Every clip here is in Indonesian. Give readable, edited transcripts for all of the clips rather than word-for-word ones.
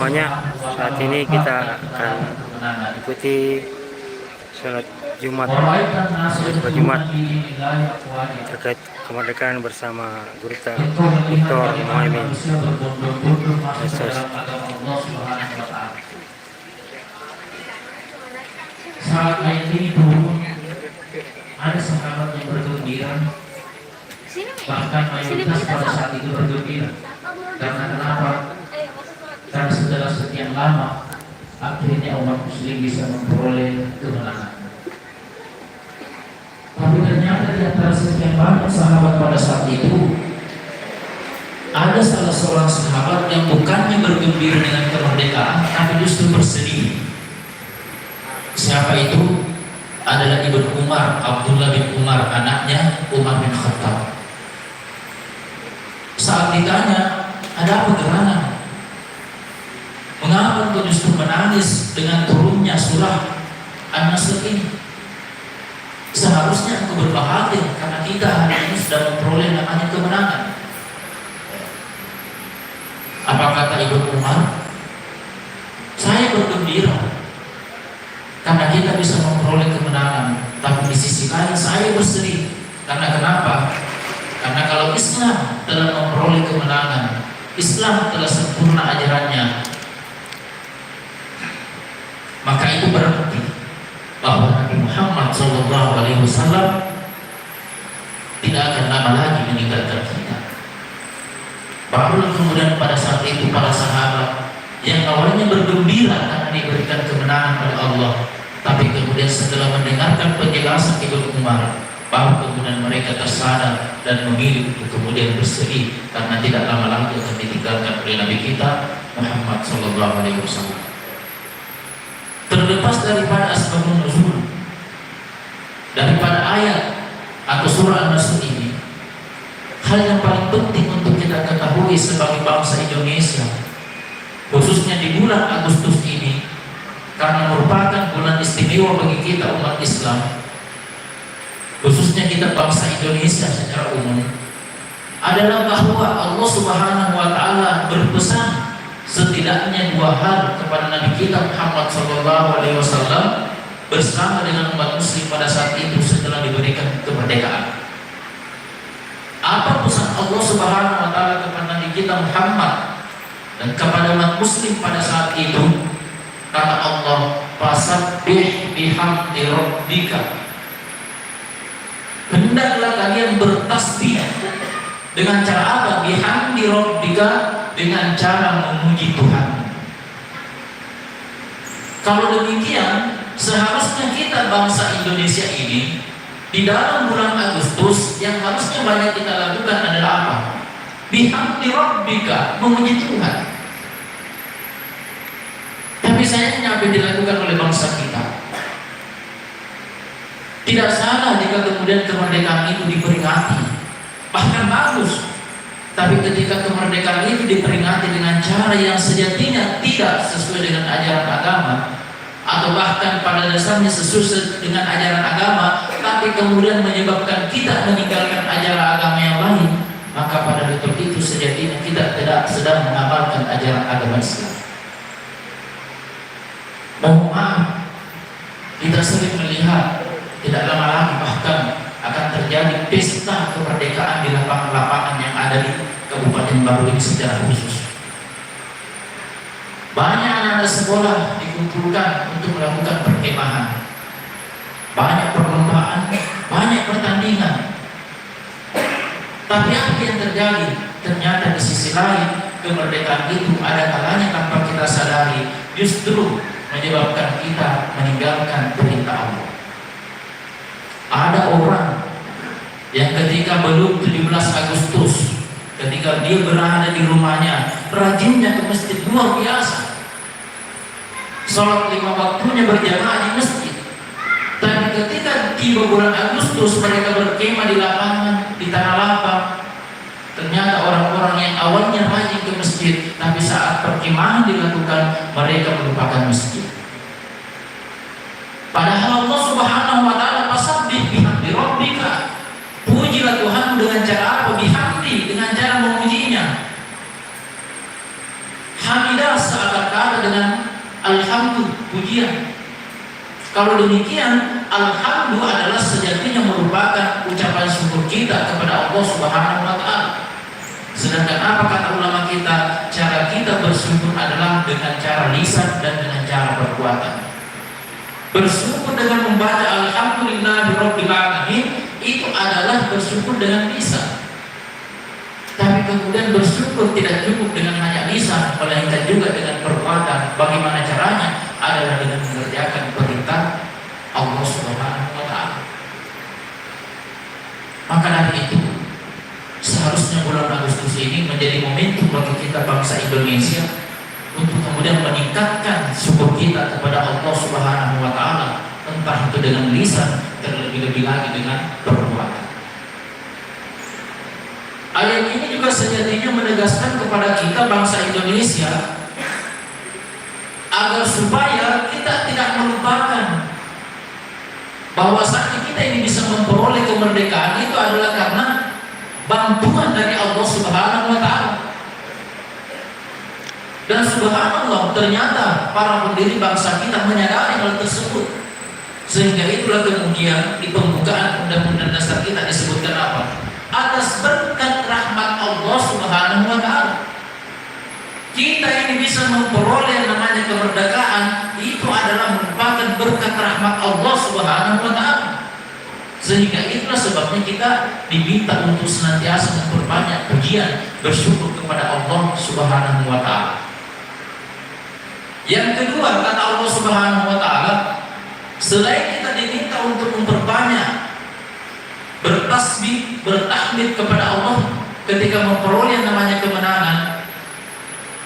Semuanya, saat ini kita akan ikuti sholat Jumat, khutbah Jumat terkait kemerdekaan bersama Gurita Dr. Muhaimin SS. Saat ayat ini turun, ada sahabat yang bergembira, bahkan mayoritas pada saat itu bergembira. Karena kenapa? Karena setelah sekian lama, akhirnya umat muslim bisa memperoleh kemenangan. Tapi ternyata di antara sekian banyak sahabat pada saat itu, ada salah seorang sahabat yang bukannya bergembira dengan kemerdekaan, tapi justru bersedih. Siapa itu? Adalah Ibnu Umar, Abdullah bin Umar, anaknya Umar bin Khattab. Saat ditanya, ada apa gerangan? Mengapa engkau justru menangis dengan turunnya surah An-Nasr ini? Seharusnya engkau berbahagia karena kita hari ini sudah memperoleh namanya kemenangan. Apa kata Ibnu Umar? Saya bergembira karena kita bisa memperoleh kemenangan, tapi di sisi lain saya bersedih. Karena kenapa? Karena kalau Islam telah memperoleh kemenangan, Islam telah sempurna ajarannya, maka itu berarti bahwa Nabi Muhammad SAW tidak akan lama lagi meninggalkan kita. Barulah kemudian pada saat itu para sahabat yang awalnya bergembira karena diberikan kemenangan oleh Allah, tapi kemudian setelah mendengarkan penjelasan Ibnu Umar, baru kemudian mereka tersadar dan memilih untuk kemudian bersedih karena tidak lama lagi akan ditinggalkan oleh Nabi kita Muhammad SAW. Terlepas daripada asbabun nuzul, daripada ayat atau surah An-Nasr ini, hal yang paling penting untuk kita ketahui sebagai bangsa Indonesia, khususnya di bulan Agustus ini, karena merupakan bulan istimewa bagi kita umat Islam, khususnya kita bangsa Indonesia secara umum, adalah bahwa Allah Subhanahu wa Ta'ala berpesan setidaknya dua hal kepada Nabi kita Muhammad SAW bersama dengan umat muslim pada saat itu setelah diberikan kemerdekaan. Apa pesan Allah Subhanahu wa Ta'ala kepada Nabi kita Muhammad dan kepada umat muslim pada saat itu? Kata Allah, fasabbih bihamdi rabbika, hendaklah kalian bertasbih. Dengan cara apa? Bihamdi rabbika, dengan cara memuji Tuhan. Kalau demikian, seharusnya kita bangsa Indonesia ini di dalam bulan Agustus yang harusnya banyak kita lakukan adalah apa? Bihamdi rabbika, memuji Tuhan. Tapi sayangnya apa yang dilakukan oleh bangsa kita? Tidak salah jika kemudian kemerdekaan itu diperingati, bahkan bagus. Tapi ketika kemerdekaan itu diperingati dengan cara yang sejatinya tidak sesuai dengan ajaran agama, atau bahkan pada dasarnya sesuai dengan ajaran agama, tapi kemudian menyebabkan kita meninggalkan ajaran agama yang lain, maka pada waktu itu sejatinya kita tidak sedang mengamalkan ajaran agama Islam. Mohon maaf, kita sering melihat tidak lama lagi bahkan akan terjadi pesta kemerdekaan di lapangan-lapangan yang ada di Kabupaten Baru ini secara khusus. Banyak anak-anak sekolah dikumpulkan untuk melakukan perkemahan, banyak perlombaan, banyak pertandingan. Tapi apa yang terjadi? Ternyata di sisi lain kemerdekaan itu ada kalanya tanpa kita sadari justru menyebabkan kita meninggalkan perintah Allah. Ada orang yang ketika belum 17 Agustus, ketika dia berada di rumahnya, rajinnya ke masjid luar biasa, sholat 5 waktunya berjamaah di masjid. Tapi ketika tiba bulan Agustus, mereka berkemah di lapangan, di tanah lapang. Ternyata orang-orang yang awalnya rajin ke masjid, tapi saat perkemahan dilakukan, mereka melupakan masjid. Padahal Allah Subhanahu wa Ta'ala fasabbih bihamdi rabbika, pujilah Tuhan dengan cara apa? Bihamdi, dengan cara memujinya. Hamidah seakan alhamdulillah, pujian. Kalau demikian, alhamdulillah adalah sejatinya merupakan ucapan syukur kita kepada Allah Subhanahu wa taala. Sedangkan apa kata ulama kita? Cara kita bersyukur adalah dengan cara lisan dan dengan cara perbuatan. Bersyukur dengan membaca alhamdulillahirabbil alamin itu adalah bersyukur dengan lisan. Tapi kemudian bersyukur tidak cukup dengan hanya lisan, melainkan juga dengan perbuatan. Bagaimana caranya? Adalah dengan mengerjakan perintah Allah Subhanahu wa taala. Maka dari itu, seharusnya bulan Agustus ini menjadi momentum bagi kita bangsa Indonesia untuk kemudian meningkatkan syukur kita kepada Allah Subhanahu wa taala, entah itu dengan lisan, terlebih-lebih lagi dengan perbuatan. Ayat ini juga sejatinya menegaskan kepada kita bangsa Indonesia agar supaya kita tidak melupakan bahwasanya kita ini bisa memperoleh kemerdekaan itu adalah karena bantuan dari Allah Subhanahu wa taala. Dan subhanallah, ternyata para pendiri bangsa kita menyadari hal tersebut. Sehingga itulah kemudian di pembukaan Undang-Undang Dasar kita disebutkan apa? Atas berkat rahmat Allah Subhanahu wa taala, kita ini bisa memperoleh namanya kemerdekaan, itu adalah merupakan berkat rahmat Allah Subhanahu wa taala. Sehingga itulah sebabnya kita diminta untuk senantiasa memperbanyak pujian, bersyukur kepada Allah Subhanahu wa taala. Yang kedua, kata Allah Subhanahu wa taala, selain kita diminta untuk memperbanyak bertasbih, bertahmid kepada Allah ketika memperoleh namanya kemenangan,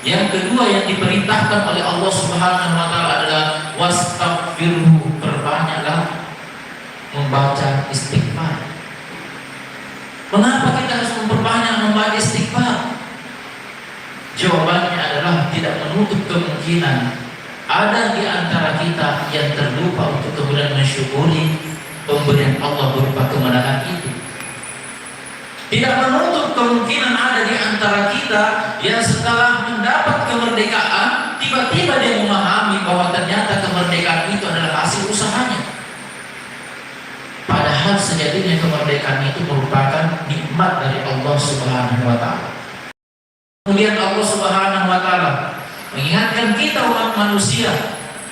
yang kedua yang diperintahkan oleh Allah Subhanahu wa taala adalah wastaghfirhu, perbanyaklah membaca istighfar. Mengapa kita harus memperbanyak membaca istighfar? Jawabannya adalah tidak menutup kemungkinan ada di antara kita yang terlupa untuk kemudian mensyukuri pemberian Allah berupa kemenangan itu. Tidak menutup kemungkinan ada di antara kita yang setelah mendapat kemerdekaan tiba-tiba dia memahami bahwa ternyata kemerdekaan itu adalah hasil usahanya. Padahal sejatinya kemerdekaan itu merupakan nikmat dari Allah Subhanahu wa taala. Kemudian Allah Subhanahu wa taala mengingatkan kita umat manusia,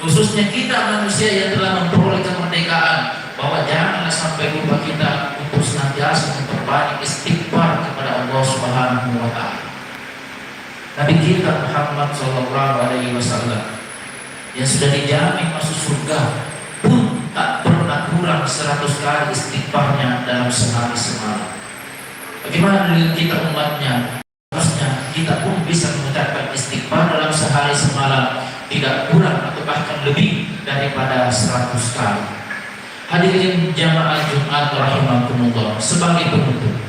khususnya kita manusia yang telah memperoleh kemerdekaan, bahwa janganlah sampai lupa kita untuk senantiasa memperbanyak istighfar kepada Allah Subhanahu wa taala. Nabi kita Muhammad sallallahu alaihi wasallam yang sudah dijamin masuk surga pun tak pernah kurang 100 kali istighfarnya dalam sehari semalam. Bagaimana dengan kita umatnya? Harusnya kita pun bisa mengucapkan istighfar dalam sehari semalam tidak kurang atau bahkan lebih daripada 100 kali. Hadirin jamaah Jumat rahimakumullah, sebagai penutup,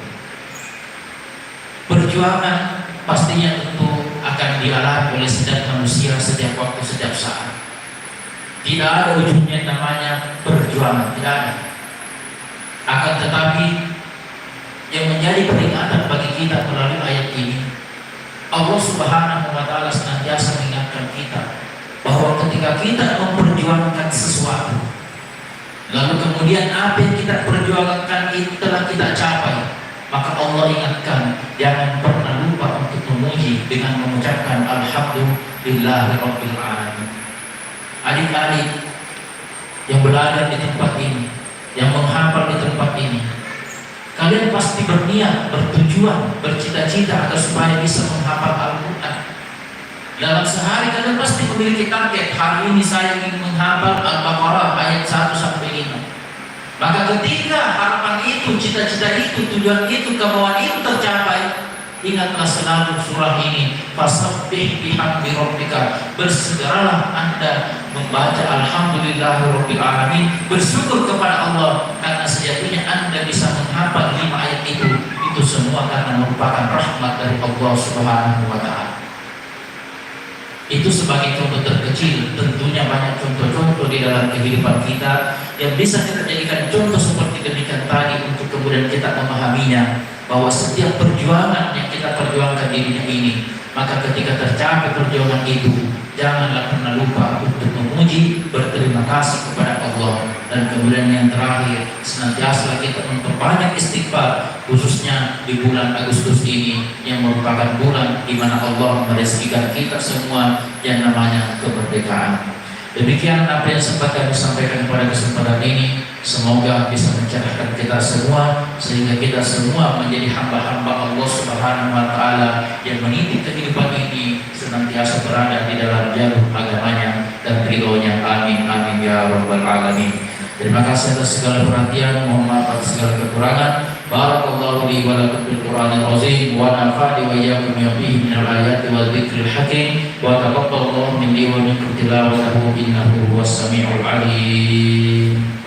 perjuangan pastinya tentu akan dialami oleh setiap manusia setiap waktu, setiap saat. Tidak ada ujungnya namanya perjuangan, tidak ada. Akan tetapi yang menjadi peringatan bagi kita melalui ayat ini, Allah Subhanahu wa taala senantiasa mengingatkan kita bahwa ketika kita memperjuangkan sesuatu, lalu kemudian apa yang kita perjuangkan itu telah kita capai, maka Allah ingatkan jangan pernah lupa untuk memuji dengan mengucapkan alhamdulillahirabbil alamin. Adik-adik yang berada di tempat ini, yang menghafal di tempat ini, kalian pasti berniat, bertujuan, bercita-cita agar supaya bisa menghafal Al-Quran. Dalam sehari kalian pasti memiliki target, hari ini saya ingin menghafal Al-Baqarah ayat 1 sampai 5. Maka ketika harapan itu, cita-cita itu, tujuan itu, kemauan itu tercapai, ingatlah selalu surah ini, fasabbih bihamdi rabbika, bersegeralah Anda membaca alhamdulillahirabbil alamin, bersyukur kepada Allah karena sejatinya Anda bisa menghafal 5 ayat itu semua karena merupakan rahmat dari Allah Subhanahu wa taala. Itu sebagai contoh terkecil, tentunya banyak contoh-contoh di dalam kehidupan kita yang bisa kita jadikan contoh seperti demikian tadi untuk kemudian kita memahaminya bahwa setiap perjuangan yang kita perjuangkan di dunia ini Maka ketika tercapai perjuangan itu, janganlah pernah lupa untuk memuji, berterima kasih kepada Allah. Dan kemudian yang terakhir, senantiasa kita memperbanyak istighfar, khususnya di bulan Agustus ini yang merupakan bulan di mana Allah merezekikan kita semua yang namanya kemerdekaan. Demikian apa yang sempat kami sampaikan pada kesempatan ini. Semoga bisa mencerahkan kita semua, sehingga kita semua menjadi hamba-hamba Allah Subhanahu wa Ta'ala yang meniti kehidupan ini senantiasa berada di dalam jalur agamanya dan ridhonya. Amin amin ya rabbal alamin. Terima kasih atas segala perhatian, mohon maaf atas segala kekurangan. Barakallahu li wa lakum bil Qur'anil azim wa nafa'ani wa iyyakum bima fihi minal ayati wal dzikril hakim wa taqabbalallahu minni wa minkum tilawatahu innahu huwas samiul alim.